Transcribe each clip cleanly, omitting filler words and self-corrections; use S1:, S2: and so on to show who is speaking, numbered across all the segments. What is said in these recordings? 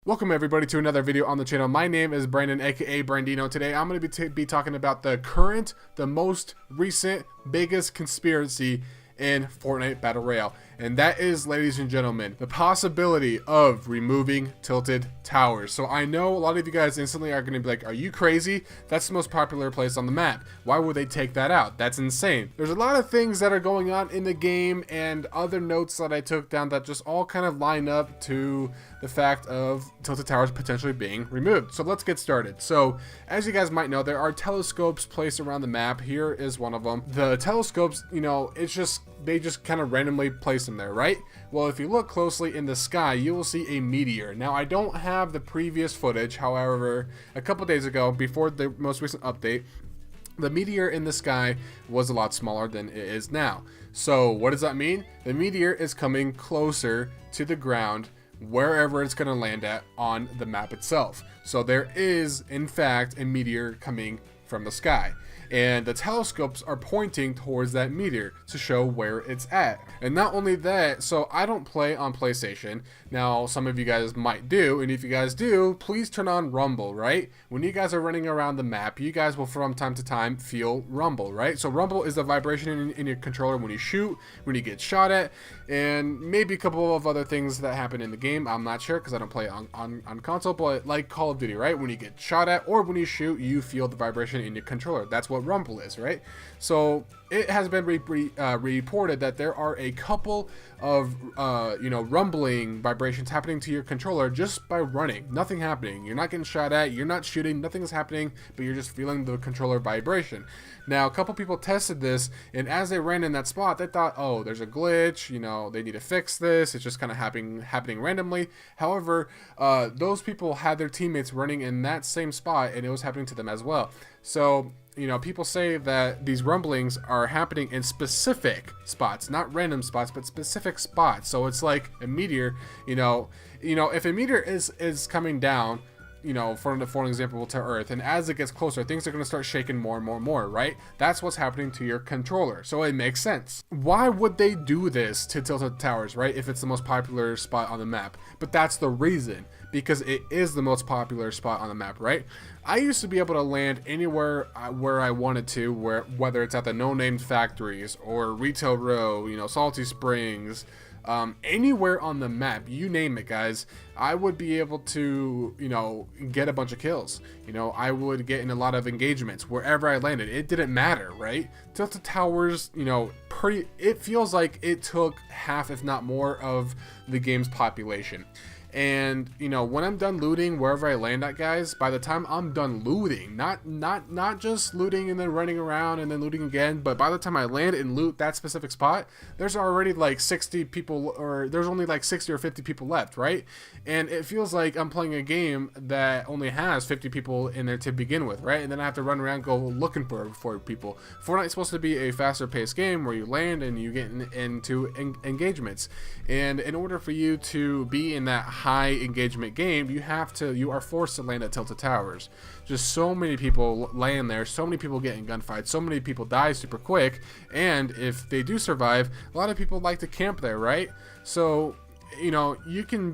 S1: Welcome everybody to another video on the channel. My name is Brandon, aka Brandino. Today I'm going to be talking about the most recent, biggest conspiracy in Fortnite Battle Royale. And that is, ladies and gentlemen, the possibility of removing tilted towers. So I know a lot of you guys instantly are going to be like, are you crazy? That's the most popular place on the map. Why would they take that out? That's insane. There's a lot of things that are going on in the game and other notes that I took down that just all kind of line up to the fact of tilted towers potentially being removed. So let's get started. So as you guys might know, there are telescopes placed around the map. Here is one of them. The telescopes, you know, they just kind of randomly place them there, right? Well, if you look closely in the sky, you will see a meteor. Now, I don't have the previous footage. However, a couple days ago, before the most recent update, the meteor in the sky was a lot smaller than it is now. So what does that mean? The meteor is coming closer to the ground wherever it's going to land at on the map itself. So there is, in fact, a meteor coming from the sky. And the telescopes are pointing towards that meteor to show where it's at. And not only that, so I don't play on PlayStation. Now, some of you guys might do, and if you guys do, please turn on Rumble, right? When you guys are running around the map, you guys will from time to time feel rumble, right? So rumble is the vibration in your controller when you shoot, when you get shot at, and maybe a couple of other things that happen in the game. I'm not sure because I don't play on console, but like Call of Duty, right? When you get shot at or when you shoot, you feel the vibration in your controller. That's what rumble is, right? So it has been reported that there are a couple of rumbling vibrations happening to your controller just by running. Nothing happening. You're not getting shot at, you're not shooting, nothing's happening, but you're just feeling the controller vibration. Now, a couple people tested this, and as they ran in that spot, they thought, oh, there's a glitch, you know, they need to fix this, it's just kind of happening randomly. However, those people had their teammates running in that same spot, and it was happening to them as well. So, you know, people say that these rumblings are happening in specific spots, not random spots, but specific spots. So it's like a meteor, you know, if a meteor is coming down, you know, for an example, to Earth, and as it gets closer, things are going to start shaking more and more and more, right? That's what's happening to your controller. So it makes sense. Why would they do this to tilted towers, right? If it's the most popular spot on the map. But that's the reason, because it is the most popular spot on the map, right? I used to be able to land anywhere where I wanted to, whether it's at the no-named factories or Retail Row, you know, Salty Springs, anywhere on the map, you name it, guys. I would be able to, you know, get a bunch of kills. You know, I would get in a lot of engagements wherever I landed. It didn't matter, right? Tilted towers, you know, it feels like it took half, if not more, of the game's population. And, you know, when I'm done looting wherever I land at, guys, by the time I'm done looting, not just looting and then running around and then looting again, but by the time I land and loot that specific spot, there's already like 60 people, or there's only like 60 or 50 people left, right? And it feels like I'm playing a game that only has 50 people in there to begin with, right? And then I have to run around, go looking for people. Fortnite's supposed to be a faster paced game where you land and you get into engagements. And in order for you to be in that high engagement game, you are forced to land at tilted towers. Just so many people land there, so many people get in gunfights, so many people die super quick, and if they do survive, a lot of people like to camp there, right? So, you know, you can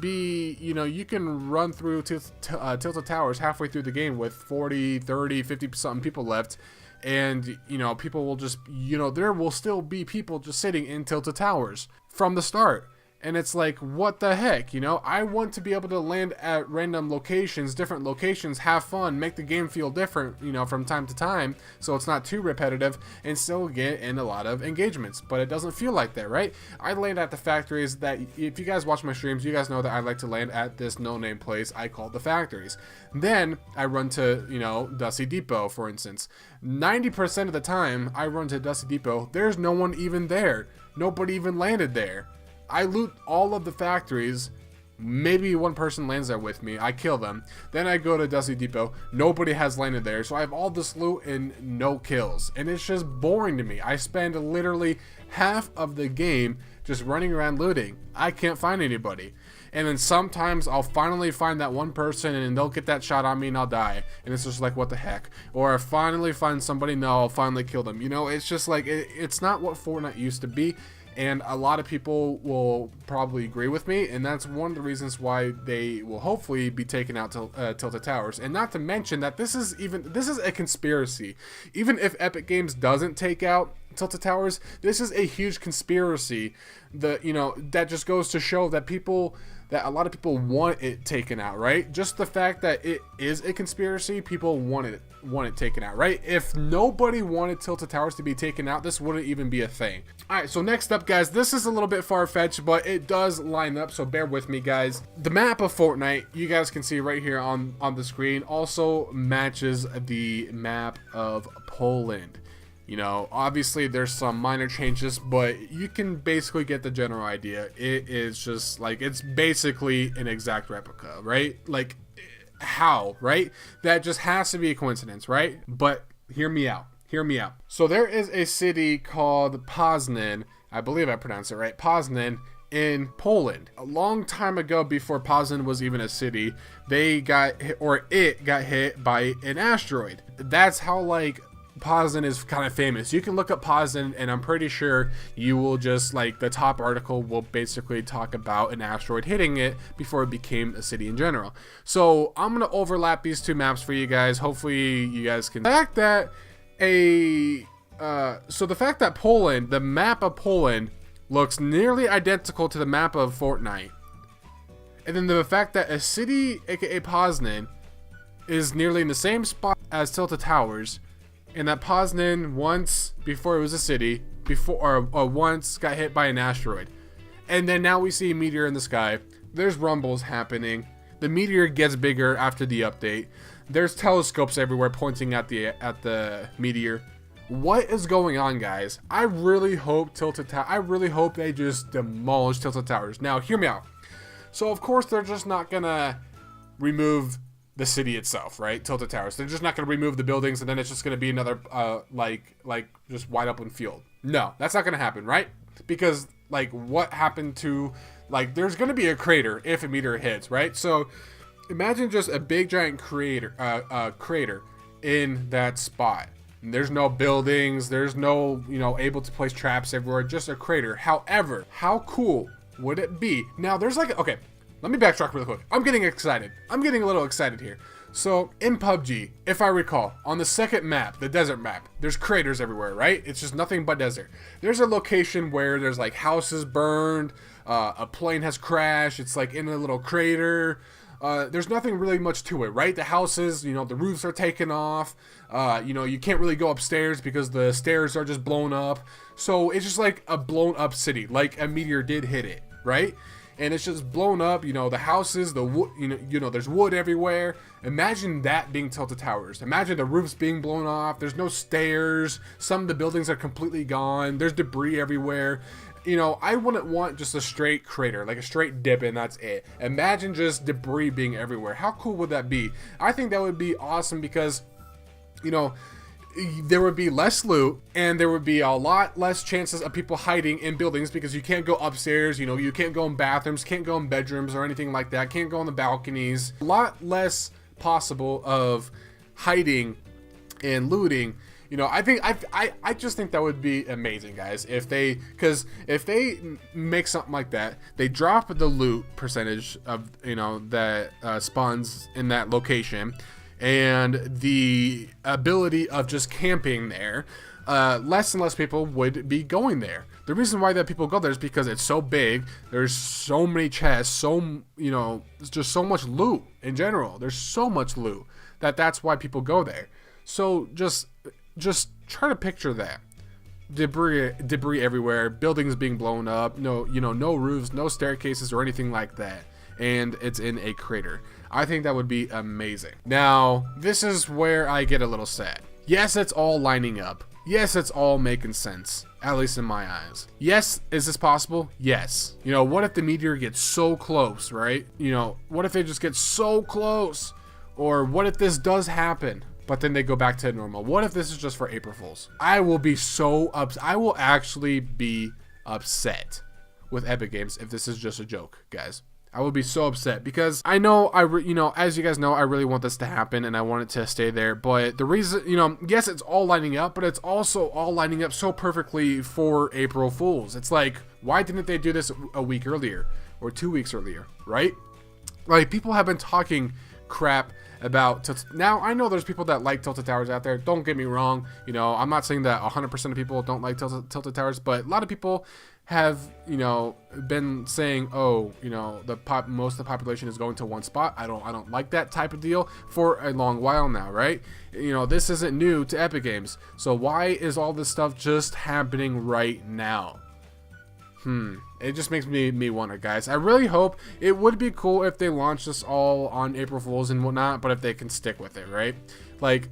S1: run through tilted towers halfway through the game with 40, 30, 50 something people left, and, you know, people will just, you know, there will still be people just sitting in tilted towers from the start. And it's like, what the heck, you know? I want to be able to land at random locations, different locations, have fun, make the game feel different, you know, from time to time, so it's not too repetitive, and still get in a lot of engagements. But it doesn't feel like that, right? I land at the factories that, if you guys watch my streams, you guys know that I like to land at this no-name place I call the factories. Then I run to, you know, Dusty Depot, for instance. 90% of the time I run to Dusty Depot, there's no one even there. Nobody even landed there. I loot all of the factories, maybe one person lands there with me, I kill them, then I go to Dusty Depot, nobody has landed there, so I have all this loot and no kills, and it's just boring to me. I spend literally half of the game just running around looting. I can't find anybody. And then sometimes I'll finally find that one person and they'll get that shot on me and I'll die. And it's just like, what the heck? Or I finally find somebody, no, I'll finally kill them. You know, it's just like, it's not what Fortnite used to be. and a lot of people will probably agree with me, and that's one of the reasons why they will hopefully be taking out Tilted Towers. And not to mention that this is a conspiracy. Even if Epic Games doesn't take out Tilted Towers, this is a huge conspiracy that just goes to show that a lot of people want it taken out, right? Just the fact that it is a conspiracy, people want it taken out, right? If nobody wanted Tilted Towers to be taken out, this wouldn't even be a thing. All right, so next up, guys, this is a little bit far-fetched, but it does line up, so bear with me, guys. The map of Fortnite, you guys can see right here on the screen, also matches the map of Poland. You know, obviously there's some minor changes, but you can basically get the general idea. It is just like, it's basically an exact replica, right? Like, how, right? That just has to be a coincidence, right? But hear me out. So there is a city called Poznan. I believe I pronounced it right. Poznan in Poland. A long time ago, before Poznan was even a city, it got hit by an asteroid. That's how, like, Poznan is kind of famous. You can look up Poznan, and I'm pretty sure you will just, like, the top article will basically talk about an asteroid hitting it before it became a city in general. So I'm gonna overlap these two maps for you guys. Hopefully you guys can. The fact that Poland, the map of Poland, looks nearly identical to the map of Fortnite, and then the fact that a city, aka Poznan, is nearly in the same spot as Tilted Towers. And that Poznan once, before it was a city, once got hit by an asteroid. And then now we see a meteor in the sky. There's rumbles happening. The meteor gets bigger after the update. There's telescopes everywhere pointing at the meteor. What is going on, guys? I really hope they just demolish Tilted Towers. Now, hear me out. So, of course, they're just not gonna remove the city itself, right? Tilted Towers. They're just not going to remove the buildings, and then it's just going to be another like just wide open field. No, that's not going to happen, right? Because, like, what happened to, like, there's going to be a crater if a meteor hits, right? So imagine just a big giant crater in that spot. And there's no buildings, there's no, able to place traps everywhere, just a crater. However, how cool would it be? Now, there's like, okay, let me backtrack really quick. I'm getting excited. I'm getting a little excited here. So in PUBG, if I recall, on the second map, the desert map, there's craters everywhere, right? It's just nothing but desert. There's a location where there's like houses burned, a plane has crashed, it's like in a little crater. There's nothing really much to it, right? The houses, the roofs are taken off. You can't really go upstairs because the stairs are just blown up. So it's just like a blown up city, like a meteor did hit it, right? And it's just blown up, the houses, the wood, there's wood everywhere. Imagine that being Tilted Towers. Imagine the roofs being blown off. There's no stairs. Some of the buildings are completely gone. There's debris everywhere. I wouldn't want just a straight crater, like a straight dip, and that's it. Imagine just debris being everywhere. How cool would that be? I think that would be awesome because, there would be less loot, and there would be a lot less chances of people hiding in buildings because you can't go upstairs, you can't go in bathrooms, can't go in bedrooms or anything like that, can't go on the balconies. A lot less possible of hiding and looting. I just think that would be amazing, guys, if they make something like that, they drop the loot percentage of, that spawns in that location, and the ability of just camping there, less and less people would be going there. The reason why that people go there is because it's so big. There's so many chests, it's just so much loot in general. There's so much loot that's why people go there. So just try to picture that. Debris everywhere, buildings being blown up, no roofs, no staircases or anything like that. And it's in a crater. I think that would be amazing. Now, this is where I get a little sad. Yes, it's all lining up. Yes, it's all making sense, at least in my eyes. Yes, is this possible? Yes. What if the meteor gets so close, right? What if it just gets so close? Or what if this does happen, but then they go back to normal? What if this is just for April Fools? I will be so upset. I will actually be upset with Epic Games if this is just a joke, guys. I would be so upset because I know as you guys know, I really want this to happen and I want it to stay there. But the reason, yes, it's all lining up, but it's also all lining up so perfectly for April Fools. It's like, why didn't they do this a week earlier or 2 weeks earlier, right? Like, people have been talking crap about now. I know there's people that like Tilted Towers out there. Don't get me wrong. I'm not saying that 100% of people don't like Tilted Towers, but a lot of people have been saying, oh, most of the population is going to one spot. I don't like that type of deal for a long while now, right? This isn't new to Epic Games, so why is all this stuff just happening right now? It just makes me wonder, guys. I really hope it would be cool if they launched this all on April Fools and whatnot, but if they can stick with it, right? Like,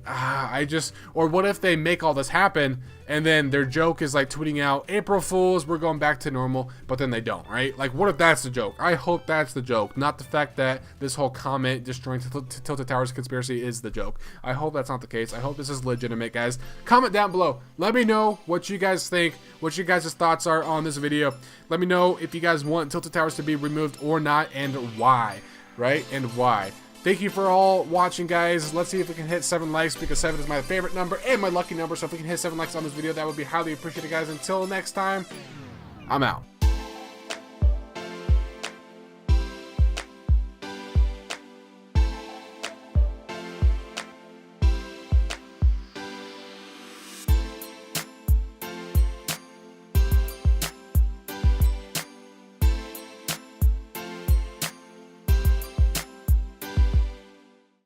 S1: or what if they make all this happen and then their joke is like tweeting out, April Fools, we're going back to normal, but then they don't, right? Like, what if that's the joke? I hope that's the joke, not the fact that this whole comment destroying Tilted Towers conspiracy is the joke. I hope that's not the case. I hope this is legitimate, guys. Comment down below. Let me know what you guys think, what you guys' thoughts are on this video. Let me know if you guys want Tilted Towers to be removed or not, and why, right? And why. Thank you for all watching, guys. Let's see if we can hit 7 likes, because 7 is my favorite number and my lucky number. So if we can hit 7 likes on this video, that would be highly appreciated, guys. Until next time, I'm out.